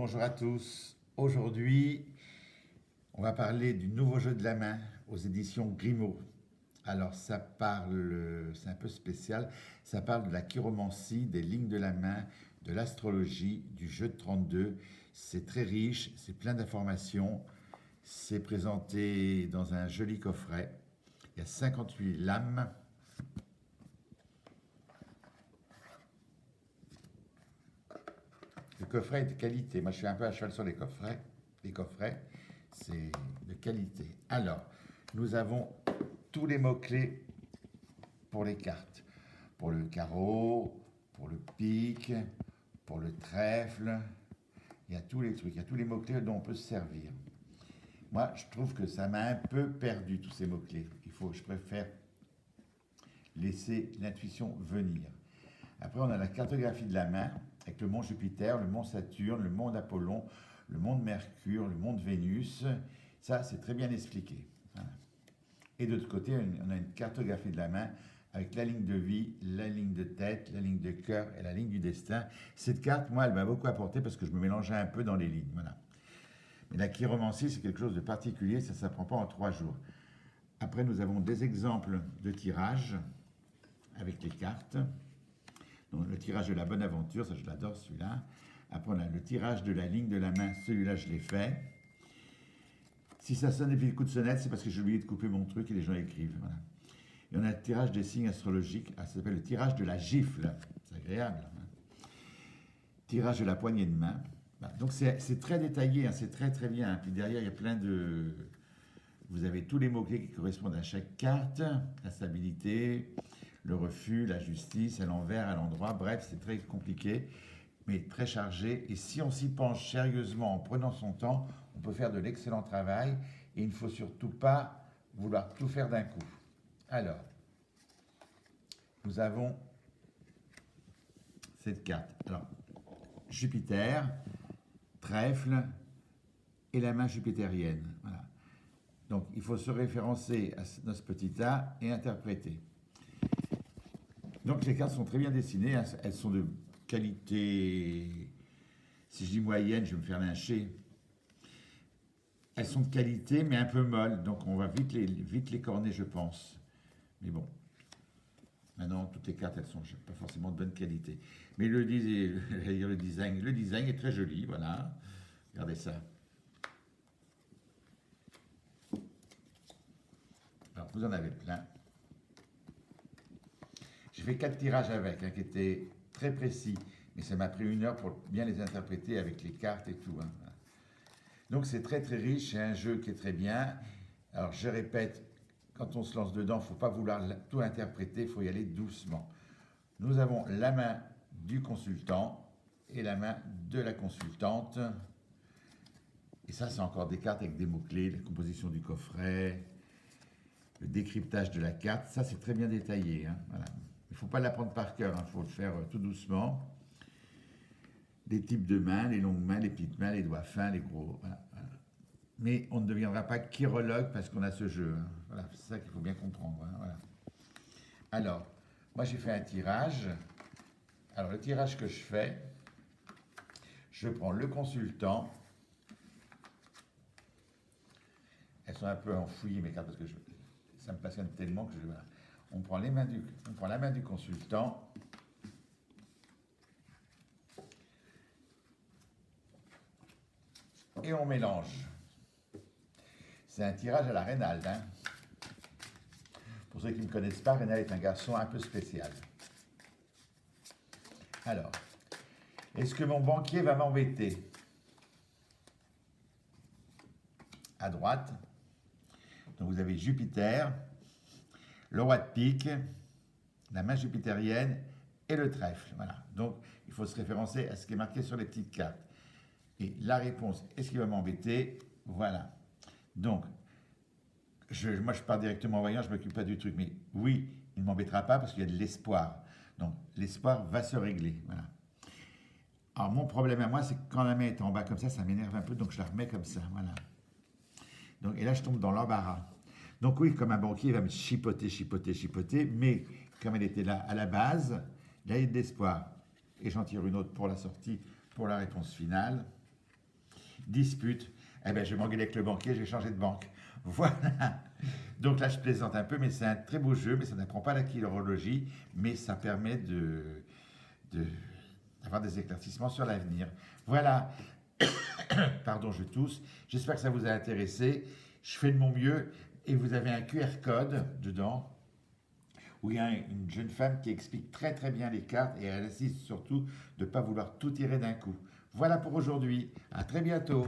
bonjour à tous. Aujourd'hui, on va parler du nouveau jeu de la main aux éditions Grimaud. Alors, ça parle, c'est un peu spécial, ça parle de la chiromancie, des lignes de la main, de l'astrologie, du jeu de 32. C'est très riche, c'est plein d'informations. C'est présenté dans un joli coffret. Il y a 58 lames. Le coffret est de qualité. Moi, je suis un peu à cheval sur les coffrets. Les coffrets, c'est de qualité. Alors, nous avons tous les mots-clés pour les cartes. Pour le carreau, pour le pique, pour le trèfle. Il y a tous les trucs, il y a tous les mots-clés dont on peut se servir. Moi, je trouve que ça m'a un peu perdu, tous ces mots-clés. Je préfère laisser l'intuition venir. Après, on a la cartographie de la main, avec le mont Jupiter, le mont Saturne, le mont Apollon, le mont Mercure, le mont Vénus. Ça, c'est très bien expliqué. Voilà. Et de l'autre côté, on a une cartographie de la main avec la ligne de vie, la ligne de tête, la ligne de cœur et la ligne du destin. Cette carte, moi, elle m'a beaucoup apporté parce que je me mélangeais un peu dans les lignes. Voilà. Mais la chiromancie, c'est quelque chose de particulier, ça ne s'apprend pas en 3 jours. Après, nous avons des exemples de tirage avec les cartes. Donc, le tirage de la bonne aventure, ça je l'adore celui-là. Après, on a le tirage de la ligne de la main, celui-là je l'ai fait. Si ça sonne et puis le coup de sonnette, c'est parce que j'ai oublié de couper mon truc et les gens écrivent. Voilà. Et on a le tirage des signes astrologiques, ça s'appelle le tirage de la gifle. C'est agréable. Hein. Tirage de la poignée de main. Voilà. Donc c'est très détaillé, hein, c'est très très bien. Hein. Puis derrière, il y a plein de... Vous avez tous les mots-clés qui correspondent à chaque carte, la stabilité, le refus, la justice, à l'envers, à l'endroit, bref, c'est très compliqué, mais très chargé. Et si on s'y penche sérieusement en prenant son temps, on peut faire de l'excellent travail et il ne faut surtout pas vouloir tout faire d'un coup. Alors, nous avons cette carte. Alors, Jupiter, trèfle et la main jupitérienne. Voilà. Donc, il faut se référencer à ce petit A et interpréter. Donc les cartes sont très bien dessinées, hein. Elles sont de qualité, si je dis moyenne, je vais me faire lyncher. Elles sont de qualité, mais un peu molles, donc on va vite les corner, je pense. Mais bon, maintenant, toutes les cartes, elles sont pas forcément de bonne qualité. Mais le design est très joli, voilà. Regardez ça. Alors, vous en avez plein. J'ai fait 4 tirages avec, hein, qui étaient très précis, mais ça m'a pris 1 heure pour bien les interpréter avec les cartes et tout. Hein. Donc c'est très très riche, c'est un jeu qui est très bien. Alors je répète, quand on se lance dedans, il ne faut pas vouloir tout interpréter, il faut y aller doucement. Nous avons la main du consultant et la main de la consultante. Et ça, c'est encore des cartes avec des mots-clés, la composition du coffret, le décryptage de la carte. Ça, c'est très bien détaillé. Hein. Voilà. Il ne faut pas l'apprendre par cœur, il faut le faire tout doucement. Les types de mains, les longues mains, les petites mains, les doigts fins, les gros. Voilà. Mais on ne deviendra pas chirologue parce qu'on a ce jeu. Hein. Voilà, c'est ça qu'il faut bien comprendre. Hein. Voilà. Alors, moi j'ai fait un tirage. Alors, le tirage que je fais, je prends le consultant. Elles sont un peu enfouies, mes cartes, parce que ça me passionne tellement que je... Voilà. On prend la main du consultant. Et on mélange. C'est un tirage à la Reynald. Hein. Pour ceux qui ne me connaissent pas, Reynald est un garçon un peu spécial. Alors, est-ce que mon banquier va m'embêter? À droite, donc vous avez Jupiter, le roi de pique, la main jupitérienne et le trèfle. Voilà. Donc, il faut se référencer à ce qui est marqué sur les petites cartes. Et la réponse, est-ce qu'il va m'embêter? Voilà. Donc, moi je pars directement en voyant, je ne m'occupe pas du truc. Mais oui, il ne m'embêtera pas parce qu'il y a de l'espoir. Donc, l'espoir va se régler. Voilà. Alors, mon problème à moi, c'est que quand la main est en bas comme ça m'énerve un peu, donc je la remets comme ça. Voilà. Donc, et là, je tombe dans l'embarras. Donc oui, comme un banquier, il va me chipoter, mais comme elle était là à la base, là, il y a de l'espoir. Et j'en tire une autre pour la sortie, pour la réponse finale. dispute, eh ben, je vais m'engueuler avec le banquier, je vais changer de banque. Voilà. Donc là, je plaisante un peu, mais c'est un très beau jeu, mais ça n'apprend pas la chirologie, mais ça permet de- d'avoir des éclaircissements sur l'avenir. Voilà. Pardon, je tousse. J'espère que ça vous a intéressé. Je fais de mon mieux et vous avez un QR code dedans où il y a une jeune femme qui explique très très bien les cartes et elle insiste surtout de ne pas vouloir tout tirer d'un coup. Voilà pour aujourd'hui. À très bientôt.